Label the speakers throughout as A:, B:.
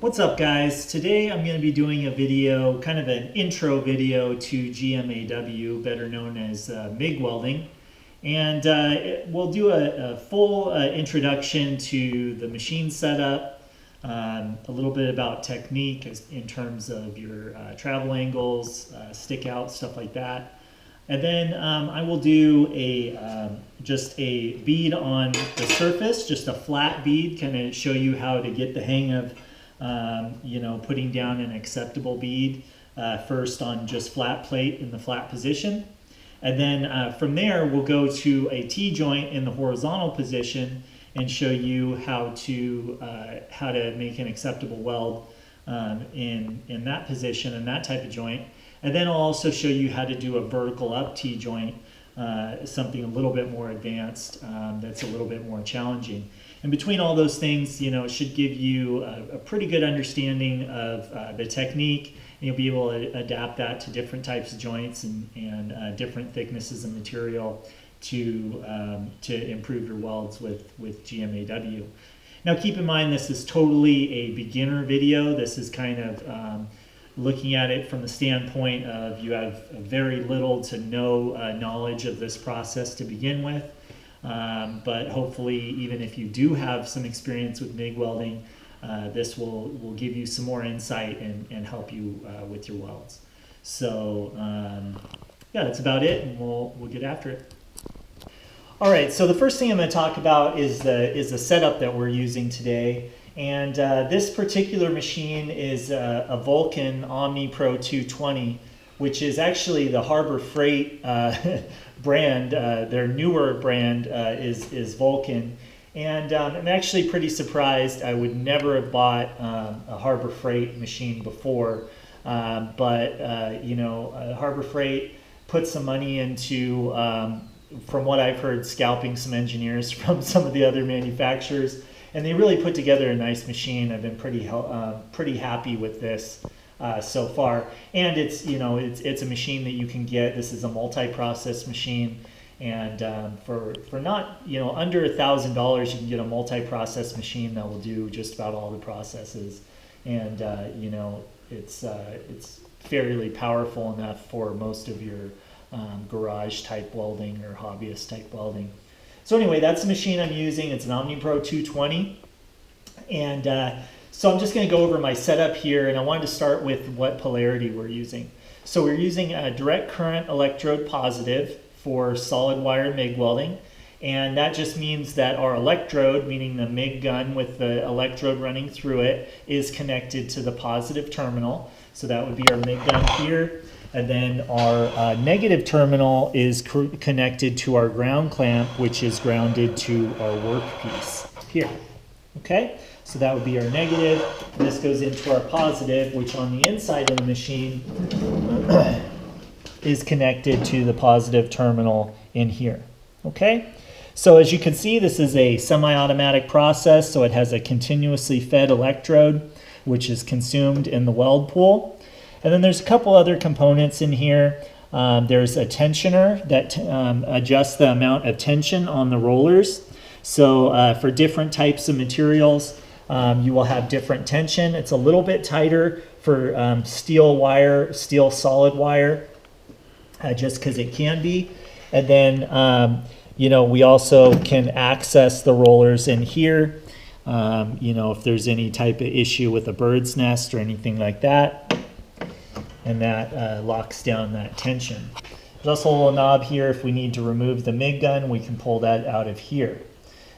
A: What's up, guys? Today I'm going to be doing a video, kind of an intro video to GMAW, better known as MIG Welding. And we'll do a full introduction to the machine setup, a little bit about technique in terms of your travel angles, stick out, stuff like that. And then I will do just a bead on the surface, just a flat bead, kind of show you how to get the hang of putting down an acceptable bead first on just flat plate in the flat position. And then from there, we'll go to a T-joint in the horizontal position and show you how to make an acceptable weld in that position and that type of joint. And then I'll also show you how to do a vertical up T-joint, something a little bit more advanced, that's a little bit more challenging. And between all those things, it should give you a pretty good understanding of the technique, and you'll be able to adapt that to different types of joints and different thicknesses of material to improve your welds with GMAW. Now keep in mind, this is totally a beginner video. This is kind of looking at it from the standpoint of you have very little to no knowledge of this process to begin with. But hopefully, even if you do have some experience with MIG welding, this will give you some more insight and help you with your welds. So yeah, that's about it, and we'll get after it. All right, so the first thing I'm going to talk about is the setup that we're using today. And this particular machine is a Vulcan Omnipro 220, which is actually the Harbor Freight brand. Their newer brand is Vulcan. And I'm actually pretty surprised. I would never have bought a Harbor Freight machine before. But Harbor Freight put some money into, from what I've heard, scalping some engineers from some of the other manufacturers. And they really put together a nice machine. I've been pretty happy with this so far. And it's a machine that you can get. This is a multi-process machine, and for not under $1,000, you can get a multi-process machine that will do just about all the processes. And it's fairly powerful enough for most of your garage type welding or hobbyist type welding. So anyway, that's the machine I'm using. It's an Omnipro 220. And so I'm just going to go over my setup here, and I wanted to start with what polarity we're using. So we're using a direct current electrode positive for solid wire MIG welding. And that just means that our electrode, meaning the MIG gun with the electrode running through it, is connected to the positive terminal. So that would be our MIG gun here. And then our negative terminal is connected to our ground clamp, which is grounded to our workpiece here. Okay, so that would be our negative. And this goes into our positive, which on the inside of the machine is connected to the positive terminal in here. Okay, so as you can see, this is a semi-automatic process, so it has a continuously fed electrode, which is consumed in the weld pool. And then there's a couple other components in here. There's a tensioner that adjusts the amount of tension on the rollers. So for different types of materials, you will have different tension. It's a little bit tighter for steel wire, steel solid wire, just because it can be. And then, we also can access the rollers in here. If there's any type of issue with a bird's nest or anything like that. And that locks down that tension. There's also a little knob here. If we need to remove the MIG gun, we can pull that out of here.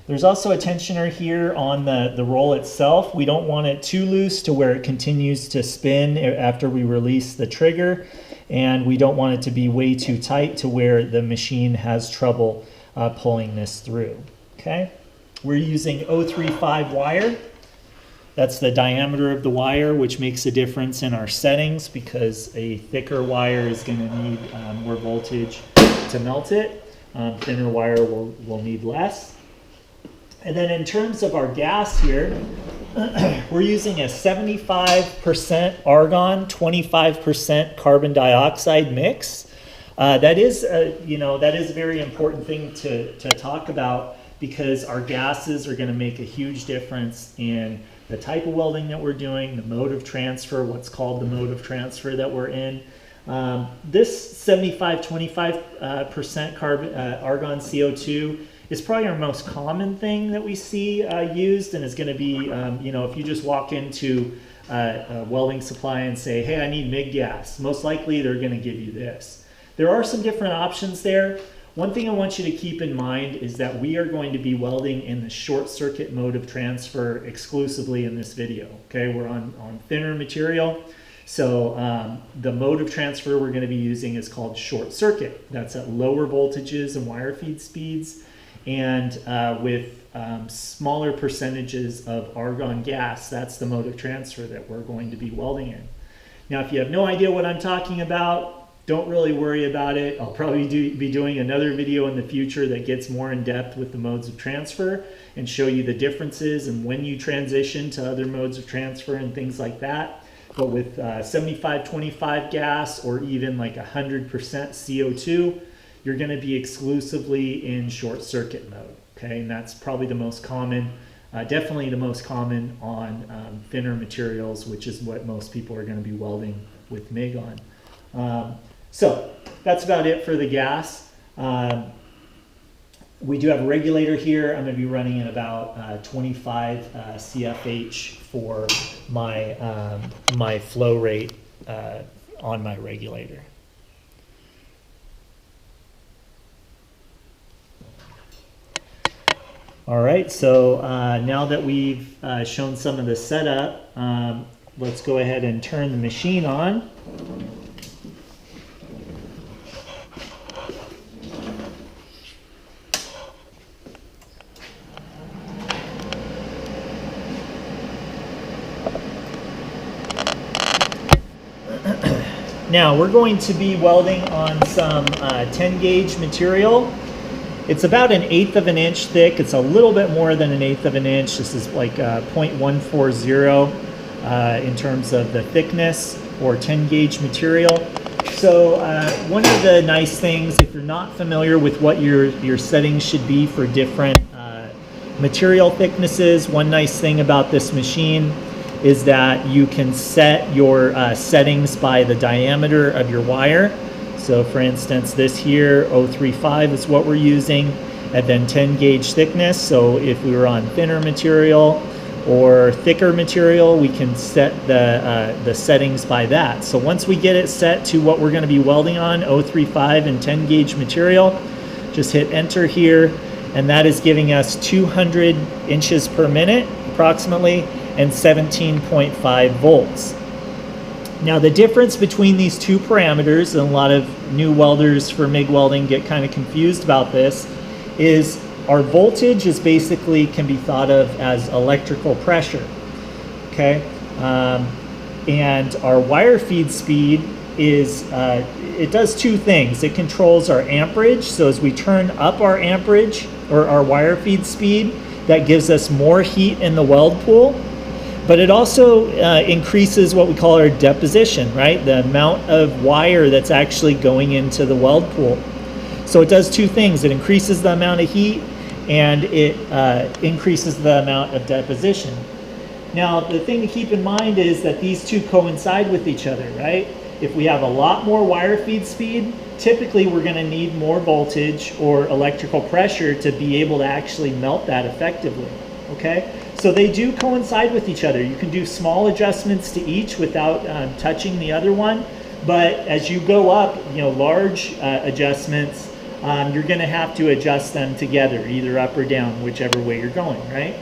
A: There's also a tensioner here on the roll itself. We don't want it too loose to where it continues to spin after we release the trigger, and we don't want it to be way too tight to where the machine has trouble pulling this through. Okay, we're using 035 wire. That's the diameter of the wire, which makes a difference in our settings because a thicker wire is going to need more voltage to melt it. Thinner wire will need less. And then in terms of our gas here, we're using a 75% argon, 25% carbon dioxide mix. That is a very important thing to talk about. because our gases are going to make a huge difference in the type of welding that we're doing, the mode of transfer, what's called the mode of transfer that we're in. This 75-25% carbon argon CO2 is probably our most common thing that we see used, and is going to be, you know, if you just walk into a welding supply and say, hey, I need MIG gas, most likely they're going to give you this. There are some different options there. One thing I want you to keep in mind is that we are going to be welding in the short circuit mode of transfer exclusively in this video. Okay, we're on thinner material. So the mode of transfer we're going to be using is called short circuit. That's at lower voltages and wire feed speeds, and with smaller percentages of argon gas. That's the mode of transfer that we're going to be welding in. Now, if you have no idea what I'm talking about, don't really worry about it. I'll probably be doing another video in the future that gets more in depth with the modes of transfer and show you the differences and when you transition to other modes of transfer and things like that. But with 75-25 gas, or even like 100% CO2, you're going to be exclusively in short circuit mode. Okay, and that's probably the most common, definitely the most common on thinner materials, which is what most people are going to be welding with MIG on. So that's about it for the gas. We do have a regulator here. I'm going to be running at about 25 CFH for my, my flow rate on my regulator. All right, so now that we've shown some of the setup, let's go ahead and turn the machine on. Now we're going to be welding on some 10 gauge material. It's about 1/8 of an inch thick. It's a little bit more than 1/8 of an inch. This is like 0.140 in terms of the thickness, or 10 gauge material. So one of the nice things, if you're not familiar with what your settings should be for different material thicknesses, one nice thing about this machine is that you can set your settings by the diameter of your wire. So for instance, this here, 035 is what we're using, and then 10 gauge thickness. So if we were on thinner material or thicker material, we can set the settings by that. So once we get it set to what we're going to be welding on, 035 and 10 gauge material, just hit enter here, and that is giving us 200 inches per minute approximately, and 17.5 volts. Now the difference between these two parameters, and a lot of new welders for MIG welding get kind of confused about this, is our voltage is basically can be thought of as electrical pressure, okay? And our wire feed speed is, it does two things. It controls our amperage, so as we turn up our amperage, or our wire feed speed, that gives us more heat in the weld pool. But it also increases what we call our deposition, right? The amount of wire that's actually going into the weld pool. So it does two things. It increases the amount of heat, and it increases the amount of deposition. Now, the thing to keep in mind is that these two coincide with each other, right? If we have a lot more wire feed speed, typically we're going to need more voltage or electrical pressure to be able to actually melt that effectively, okay? So they do coincide with each other. You can do small adjustments to each without touching the other one, but as you go up, you know, large adjustments, you're going to have to adjust them together, either up or down, whichever way you're going, right?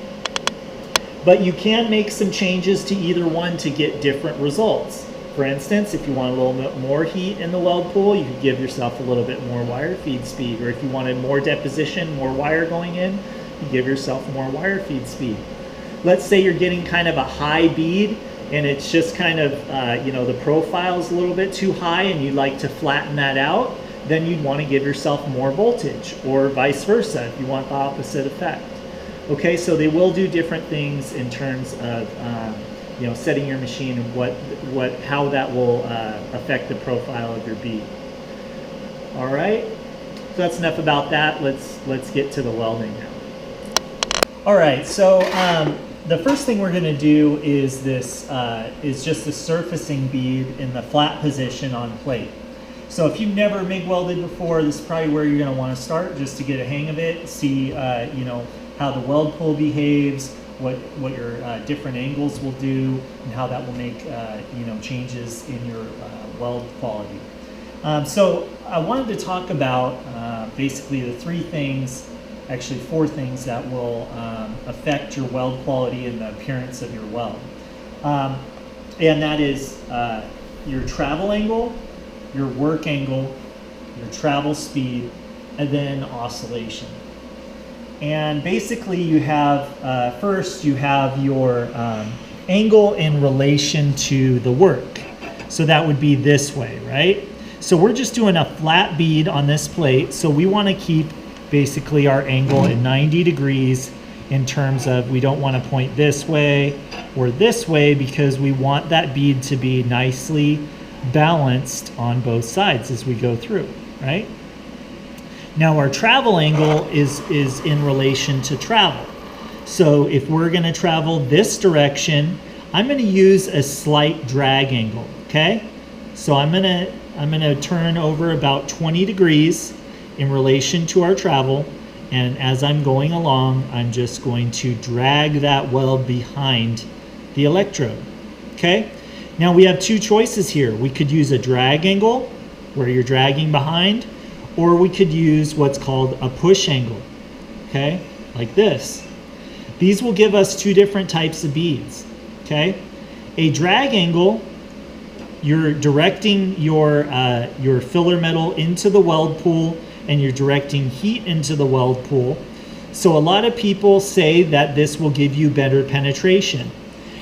A: But you can make some changes to either one to get different results. For instance, if you want a little bit more heat in the weld pool, you could give yourself a little bit more wire feed speed. Or if you wanted more deposition, more wire going in, you give yourself more wire feed speed. Let's say you're getting kind of a high bead, and it's just kind of, you know, the profile's a little bit too high and you'd like to flatten that out, then you'd want to give yourself more voltage, or vice versa if you want the opposite effect. Okay, so they will do different things in terms of you know, setting your machine and how that will affect the profile of your bead. All right, so that's enough about that. Let's get to the welding now. All right, so the first thing we're going to do is this is just the surfacing bead in the flat position on plate. So if you've never MIG welded before, this is probably where you're going to want to start just to get a hang of it, see you know, how the weld pool behaves, what your different angles will do, and how that will make you know, changes in your weld quality. So I wanted to talk about basically the three things, actually four things that will affect your weld quality and the appearance of your weld. And that is your travel angle, your work angle, your travel speed, and then oscillation. And basically you have, first you have your angle in relation to the work. So that would be this way, right? So we're just doing a flat bead on this plate, so we want to keep basically our angle at 90 degrees in terms of we don't want to point this way or this way because we want that bead to be nicely balanced on both sides as we go through, right? Now our travel angle is in relation to travel. So if we're going to travel this direction, I'm going to use a slight drag angle, okay? So I'm going to turn over about 20 degrees in relation to our travel, and as I'm going along, I'm just going to drag that weld behind the electrode, okay? Now we have two choices here. We could use a drag angle, where you're dragging behind, or we could use what's called a push angle, okay? Like this. These will give us two different types of beads, okay? A drag angle, you're directing your filler metal into the weld pool and you're directing heat into the weld pool. So a lot of people say that this will give you better penetration.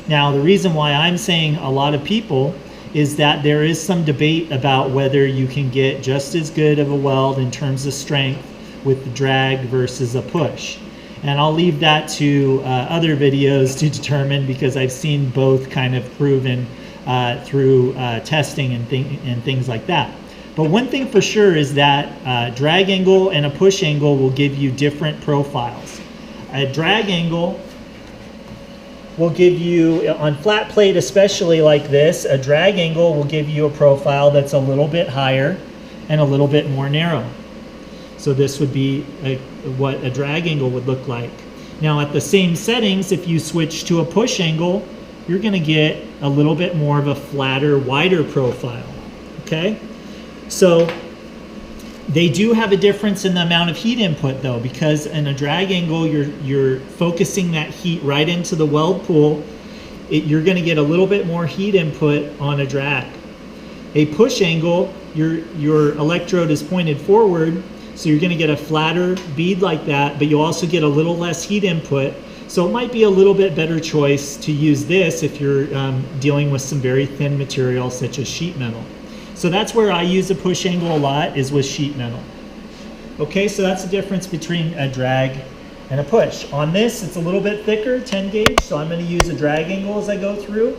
A: Now the reason why I'm saying a lot of people is that there is some debate about whether you can get just as good of a weld in terms of strength with the drag versus a push. And I'll leave that to other videos to determine, because I've seen both kind of proven through testing and things like that. But one thing for sure is that drag angle and a push angle will give you different profiles. A drag angle will give you, on flat plate especially like this, a drag angle will give you a profile that's a little bit higher and a little bit more narrow. So this would be what a drag angle would look like. Now at the same settings, if you switch to a push angle, you're going to get a little bit more of a flatter, wider profile, okay? So they do have a difference in the amount of heat input though, because in a drag angle, you're focusing that heat right into the weld pool. You're going to get a little bit more heat input on a drag. A push angle, your electrode is pointed forward, so you're going to get a flatter bead like that, but you'll also get a little less heat input. So it might be a little bit better choice to use this if you're dealing with some very thin material such as sheet metal. So that's where I use a push angle a lot, is with sheet metal. Okay, so that's the difference between a drag and a push. On this, it's a little bit thicker, 10 gauge, so I'm going to use a drag angle as I go through.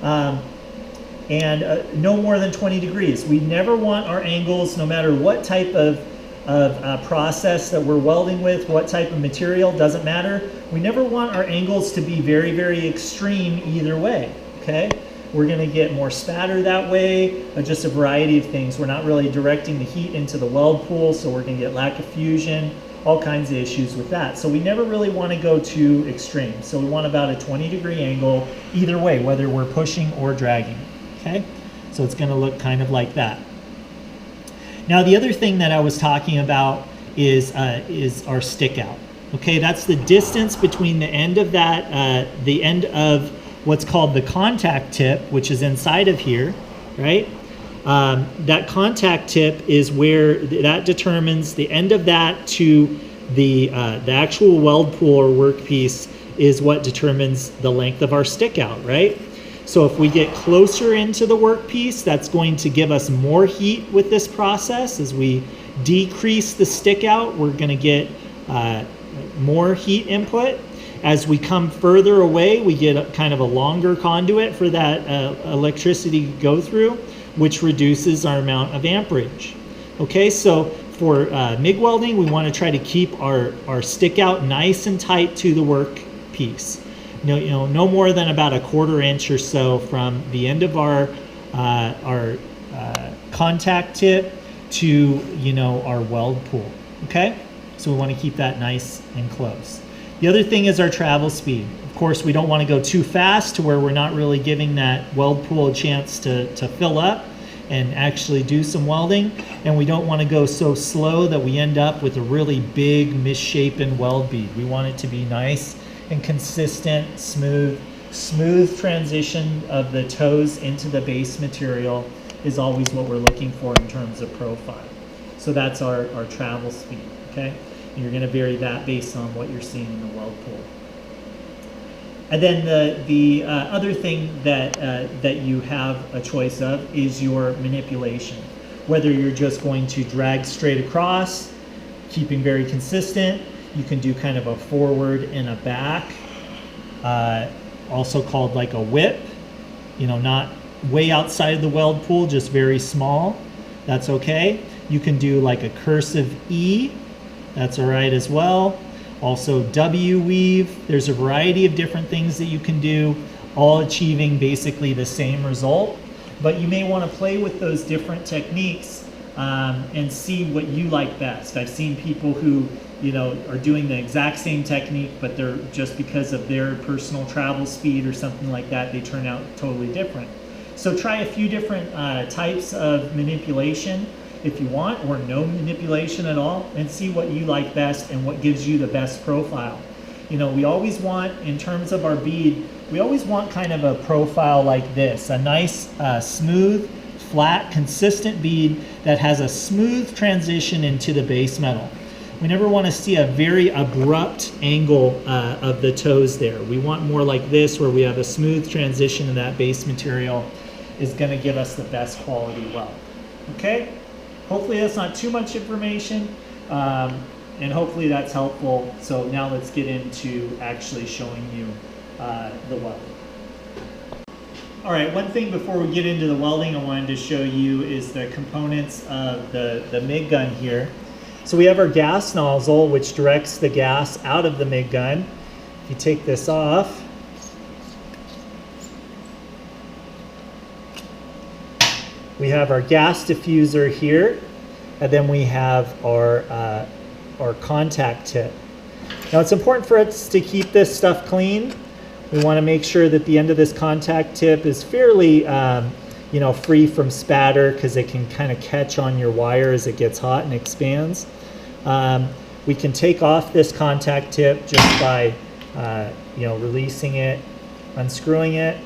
A: And no more than 20 degrees. We never want our angles, no matter what type of process that we're welding with, what type of material, doesn't matter. We never want our angles to be very, very extreme either way, okay? We're going to get more spatter that way, just a variety of things. We're not really directing the heat into the weld pool, so we're going to get lack of fusion, all kinds of issues with that. So we never really want to go too extreme. So we want about a 20-degree angle either way, whether we're pushing or dragging, okay? So it's going to look kind of like that. Now the other thing that I was talking about is our stick out. Okay, that's the distance between the end of that, the end of what's called the contact tip, which is inside of here, right? That contact tip is where that determines the end of that to the actual weld pool or workpiece is what determines the length of our stick out, right? So if we get closer into the workpiece, that's going to give us more heat with this process. As we decrease the stick out, we're going to get more heat input. As we come further away, we get kind of a longer conduit for that electricity to go through, which reduces our amount of amperage. Okay, so for MIG welding, we want to try to keep our stick out nice and tight to the work piece. No more than about a 1/4 inch or so from the end of our contact tip to our weld pool. Okay, so we want to keep that nice and close. The other thing is our travel speed. Of course, we don't want to go too fast to where we're not really giving that weld pool a chance to fill up and actually do some welding, and we don't want to go so slow that we end up with a really big misshapen weld bead. We want it to be nice and consistent, smooth transition of the toes into the base material is always what we're looking for in terms of profile. So that's our travel speed, okay? And you're gonna vary that based on what you're seeing in the weld pool. And then the other thing that you have a choice of is your manipulation. Whether you're just going to drag straight across, keeping very consistent, you can do kind of a forward and a back, also called like a whip, not way outside of the weld pool, just very small. That's okay. You can do like a cursive E, that's all right as well. Also W weave. There's a variety of different things that you can do, all achieving basically the same result. But you may want to play with those different techniques and see what you like best. I've seen people who are doing the exact same technique, but they're just because of their personal travel speed or something like that, they turn out totally different. So try a few different types of manipulation if you want, or no manipulation at all, and see what you like best and what gives you the best profile. We always want, in terms of our bead, we always want kind of a profile like this, a nice, smooth, flat, consistent bead that has a smooth transition into the base metal. We never want to see a very abrupt angle of the toes there. We want more like this, where we have a smooth transition in that base material is going to give us the best quality weld. Okay? Hopefully that's not too much information, and hopefully that's helpful. So now let's get into actually showing you the welding. All right, one thing before we get into the welding I wanted to show you is the components of the MIG gun here. So we have our gas nozzle, which directs the gas out of the MIG gun. If you take this off, we have our gas diffuser here, and then we have our contact tip. Now it's important for us to keep this stuff clean. We want to make sure that the end of this contact tip is fairly free from spatter, because it can kind of catch on your wire as it gets hot and expands. We can take off this contact tip just by releasing it, unscrewing it.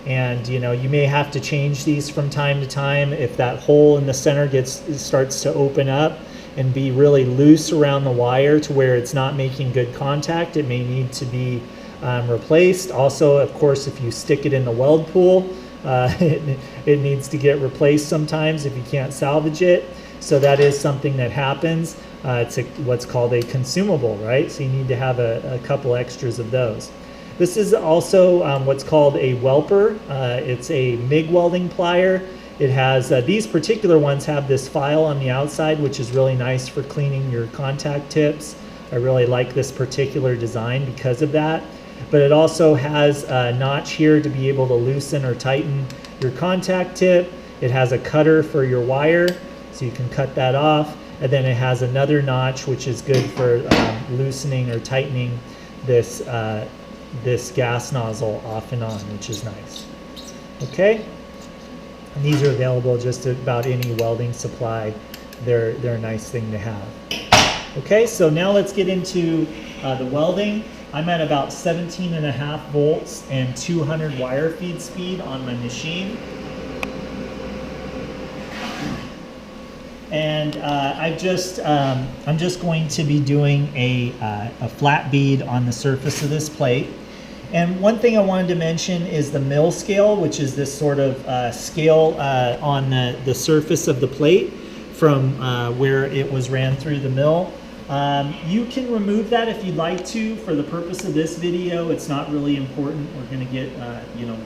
A: And you may have to change these from time to time if that hole in the center starts to open up and be really loose around the wire to where it's not making good contact. It may need to be replaced. Also, of course, if you stick it in the weld pool, it needs to get replaced sometimes if you can't salvage it. So that is something that happens. It's what's called a consumable, right? So you need to have a couple extras of those. This is also what's called a welper. It's a MIG welding plier. It has, these particular ones have this file on the outside, which is really nice for cleaning your contact tips. I really like this particular design because of that. But it also has a notch here to be able to loosen or tighten your contact tip. It has a cutter for your wire, so you can cut that off. And then it has another notch, which is good for loosening or tightening this this gas nozzle off and on, which is nice. Okay, and these are available just at about any welding supply. They're a nice thing to have. Okay, so now let's get into the welding. I'm at about 17.5 volts and 200 wire feed speed on my machine. And I'm just going to be doing a flat bead on the surface of this plate. And one thing I wanted to mention is the mill scale, which is this sort of scale on the surface of the plate from where it was ran through the mill. You can remove that if you'd like to. For the purpose of this video, it's not really important. We're going to get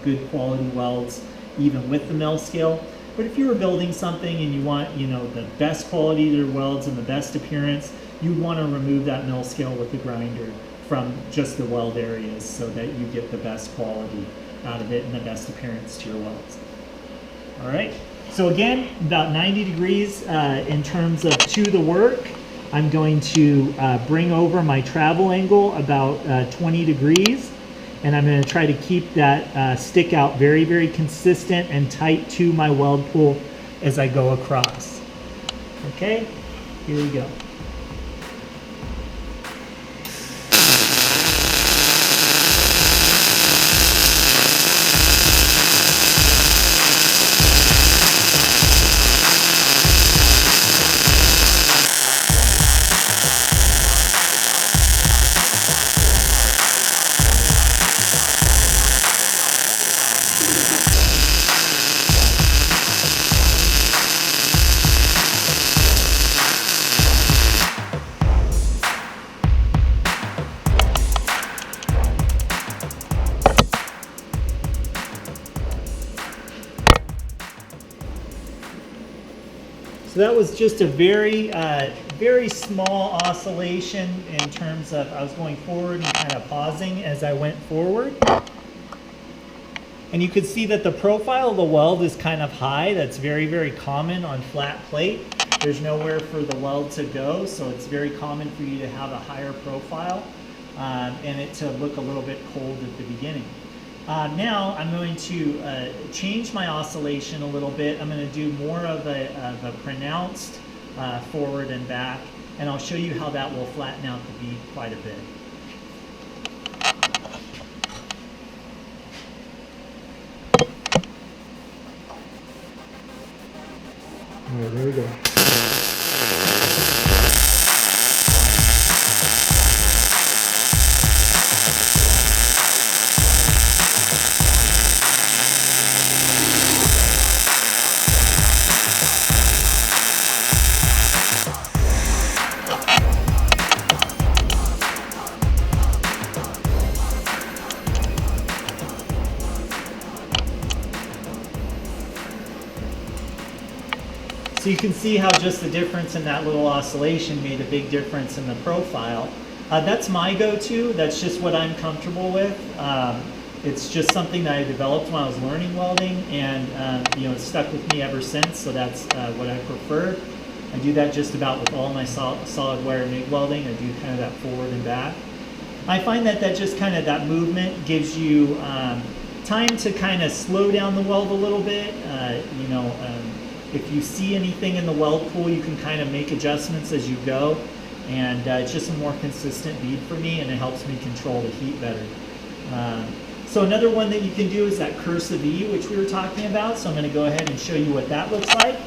A: good quality welds even with the mill scale. But if you were building something and you want, you know, the best quality of your welds and the best appearance, you'd want to remove that mill scale with the grinder from just the weld areas so that you get the best quality out of it and the best appearance to your welds. All right, so again, about 90 degrees in terms of to the work. I'm going to bring over my travel angle about 20 degrees, and I'm going to try to keep that stick out very, very consistent and tight to my weld pool as I go across. Okay, here we go. So that was just a very, very small oscillation in terms of I was going forward and kind of pausing as I went forward. And you could see that the profile of the weld is kind of high. That's very, very common on flat plate. There's nowhere for the weld to go, so it's very common for you to have a higher profile and it to look a little bit cold at the beginning. Now I'm going to change my oscillation a little bit. I'm going to do more of a pronounced forward and back, and I'll show you how that will flatten out the bead quite a bit. All right, there we go. So you can see how just the difference in that little oscillation made a big difference in the profile. That's my go-to. That's just what I'm comfortable with. It's just something that I developed when I was learning welding, and you know, it's stuck with me ever since. So that's what I prefer. I do that just about with all my solid wire MIG welding. I do kind of that forward and back. I find that just kind of that movement gives you time to kind of slow down the weld a little bit. You know. If you see anything in the weld pool, you can kind of make adjustments as you go, and it's just a more consistent bead for me, and it helps me control the heat better. So another one that you can do is that cursive E, which we were talking about. So I'm going to go ahead and show you what that looks like.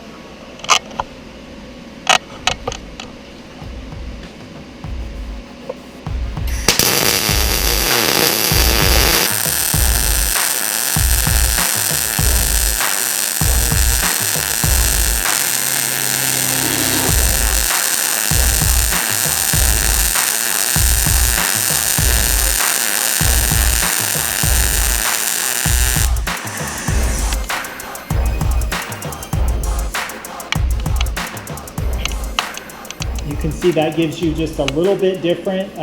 A: You can see that gives you just a little bit different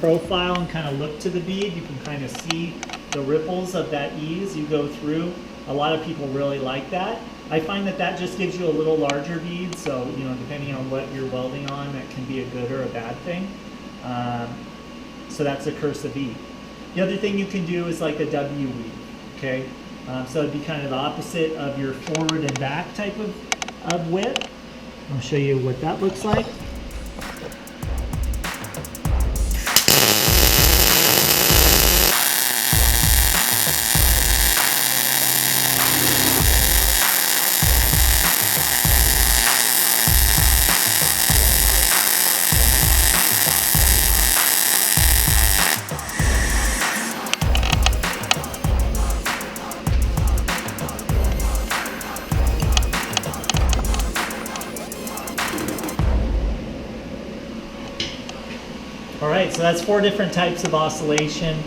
A: profile and kind of look to the bead. You can kind of see the ripples of that E as you go through. A lot of people really like that. I find that just gives you a little larger bead, so you know, depending on what you're welding on, that can be a good or a bad thing. So that's a cursive E. The other thing you can do is like a W weave, okay? So it'd be kind of the opposite of your forward and back type of whip. I'll show you what that looks like. All right, so that's 4 different types of oscillation,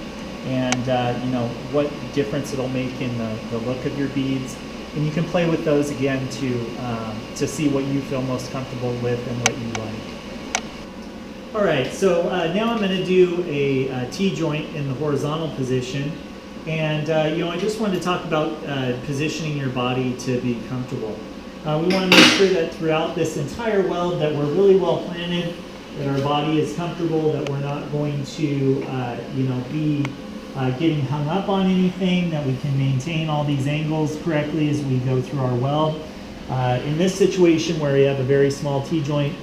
A: and you know what difference it'll make in the look of your beads. And you can play with those again to see what you feel most comfortable with and what you like. All right, so now I'm going to do a T-joint in the horizontal position. And I just wanted to talk about positioning your body to be comfortable. We want to make sure that throughout this entire weld that we're really well planted, that our body is comfortable, that we're not going to be getting hung up on anything, that we can maintain all these angles correctly as we go through our weld. In this situation where we have a very small T-joint,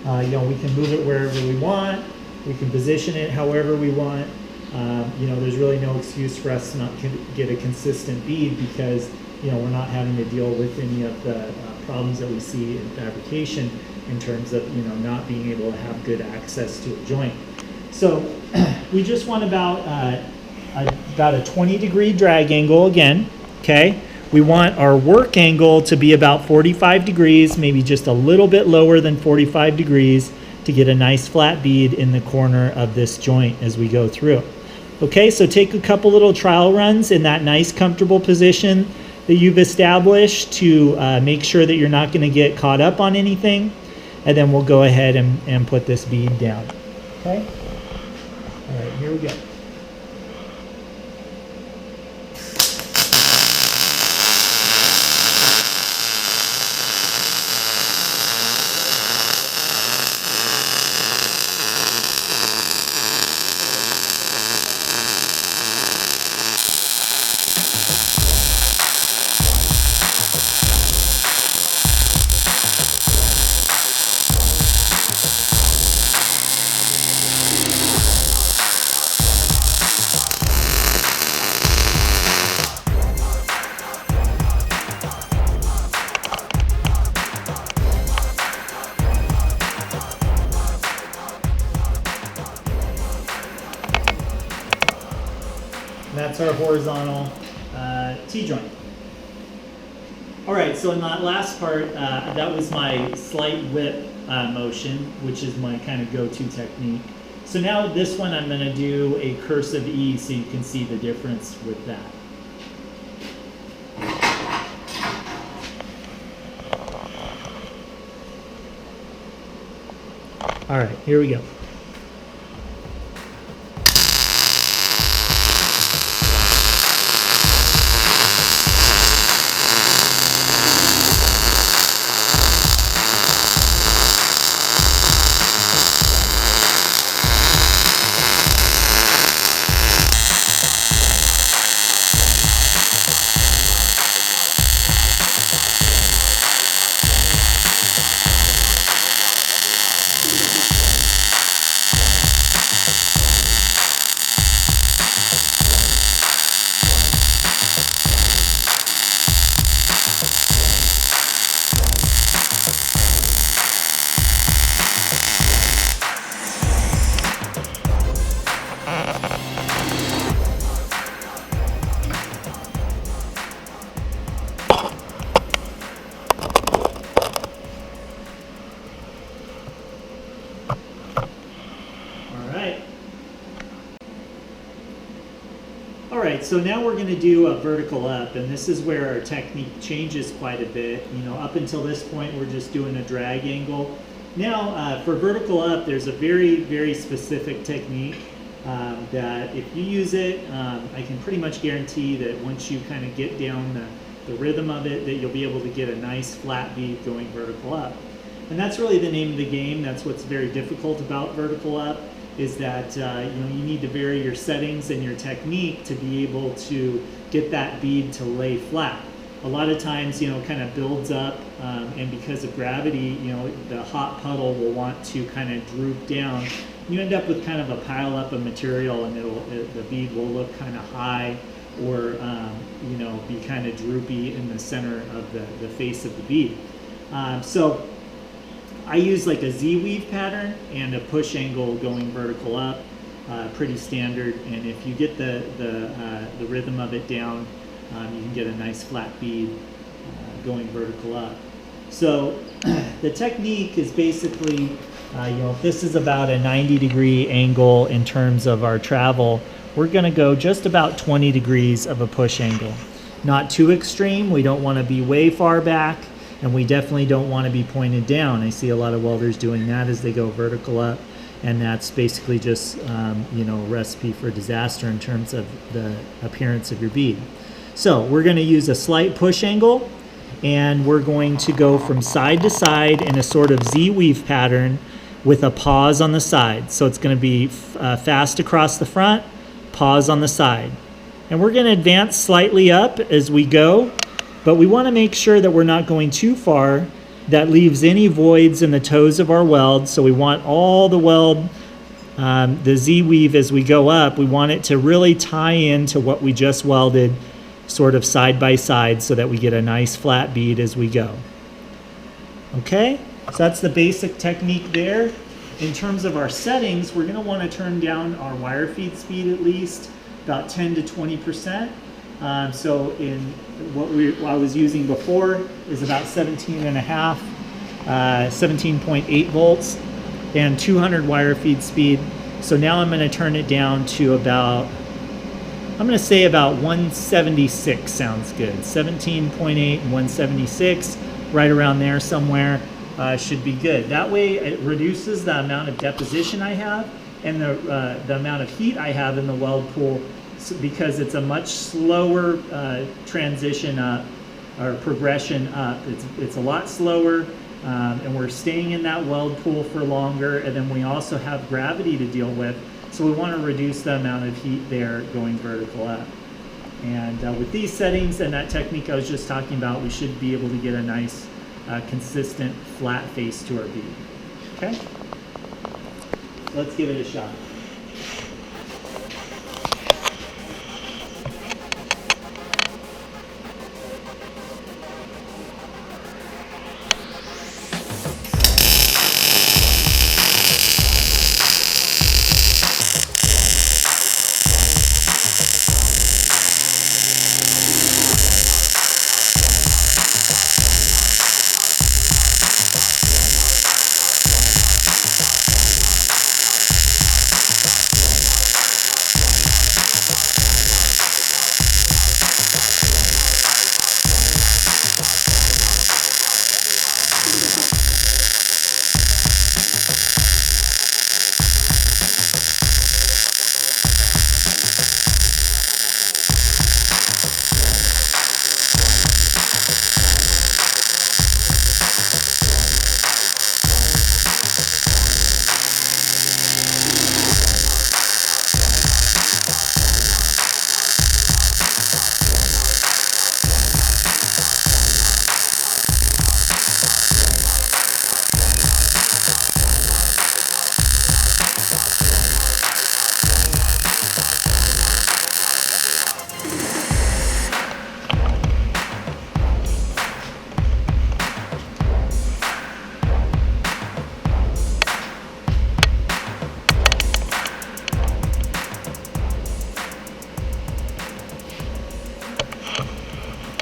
A: we can move it wherever we want, we can position it however we want. There's really no excuse for us to not get a consistent bead because we're not having to deal with any of the problems that we see in fabrication in terms of not being able to have good access to a joint. So we just want about a 20-degree drag angle again. Okay, we want our work angle to be about 45 degrees, maybe just a little bit lower than 45 degrees to get a nice flat bead in the corner of this joint as we go through. Okay, so take a couple little trial runs in that nice comfortable position that you've established to make sure that you're not going to get caught up on anything, and then we'll go ahead and put this bead down. Okay, all right, here we go. That's our horizontal T-joint. All right, so in that last part, that was my slight whip motion, which is my kind of go-to technique. So now this one I'm going to do a cursive E so you can see the difference with that. All right, here we go. All right, so now we're going to do a vertical up, and this is where our technique changes quite a bit. Up until this point, we're just doing a drag angle. Now, for vertical up, there's a very, very specific technique that if you use it, I can pretty much guarantee that once you kind of get down the rhythm of it, that you'll be able to get a nice flat bead going vertical up. And that's really the name of the game. That's what's very difficult about vertical up, is that you need to vary your settings and your technique to be able to get that bead to lay flat. A lot of times, kind of builds up, and because of gravity, the hot puddle will want to kind of droop down. You end up with kind of a pile up of material, and the bead will look kind of high, or be kind of droopy in the center of the face of the bead. So I use like a Z-weave pattern and a push angle going vertical up, pretty standard. And if you get the rhythm of it down, you can get a nice flat bead going vertical up. So the technique is basically, if this is about a 90-degree angle in terms of our travel, we're going to go just about 20 degrees of a push angle. not too extreme. We don't want to be way far back, and we definitely don't want to be pointed down. I see a lot of welders doing that as they go vertical up, and that's basically just you know, a recipe for disaster in terms of the appearance of your bead. So we're going to use a slight push angle, and we're going to go from side to side in a sort of Z-weave pattern with a pause on the side. So it's going to be fast across the front, pause on the side. And we're going to advance slightly up as we go, but we want to make sure that we're not going too far that leaves any voids in the toes of our weld. So we want all the weld, the Z-weave as we go up, we want it to really tie into what we just welded sort of side by side so that we get a nice flat bead as we go. Okay, so that's the basic technique there. In terms of our settings, we're going to want to turn down our wire feed speed at least about 10 to 20%. So in what I was using before is about 17.8 volts and 200 wire feed speed. So now I'm going to turn it down to about, I'm going to say about 176 sounds good. 17.8 and 176, right around there somewhere, should be good. That way it reduces the amount of deposition I have and the amount of heat I have in the weld pool, because it's a much slower transition up or progression up. It's a lot slower, and we're staying in that weld pool for longer, and then we also have gravity to deal with. So we want to reduce the amount of heat there going vertical up. And with these settings and that technique I was just talking about, we should be able to get a nice consistent flat face to our bead. Okay? Let's give it a shot.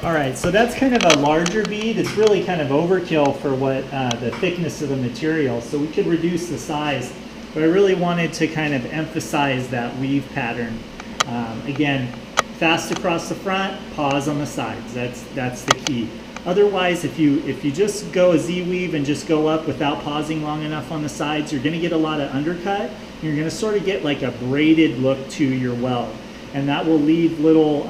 A: All right, so that's kind of a larger bead. It's really kind of overkill for what the thickness of the material, so we could reduce the size, but I really wanted to kind of emphasize that weave pattern. Again, fast across the front, pause on the sides. That's the key. Otherwise, if you just go a Z-weave and just go up without pausing long enough on the sides, you're going to get a lot of undercut. You're going to sort of get like a braided look to your weld. And that will leave little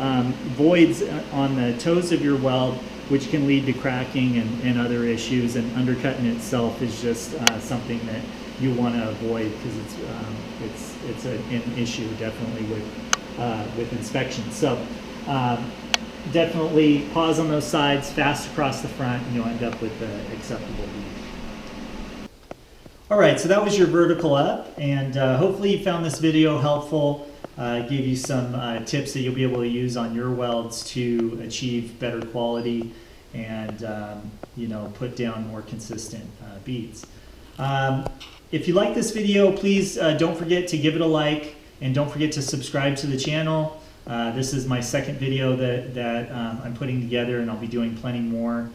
A: voids on the toes of your weld, which can lead to cracking and other issues. And undercutting itself is just something that you want to avoid, because it's an issue definitely with inspection. So definitely pause on those sides, fast across the front, and you'll end up with the acceptable bead. All right, so that was your vertical up, and hopefully you found this video helpful. Gave you some tips that you'll be able to use on your welds to achieve better quality and you know, put down more consistent beads. If you like this video, please don't forget to give it a like, and don't forget to subscribe to the channel. This is my second video that I'm putting together, and I'll be doing plenty more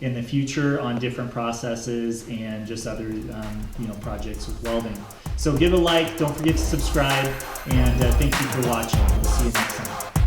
A: in the future on different processes and just other you know, projects with welding. So give it a like, don't forget to subscribe, and thank you for watching. We'll see you next time.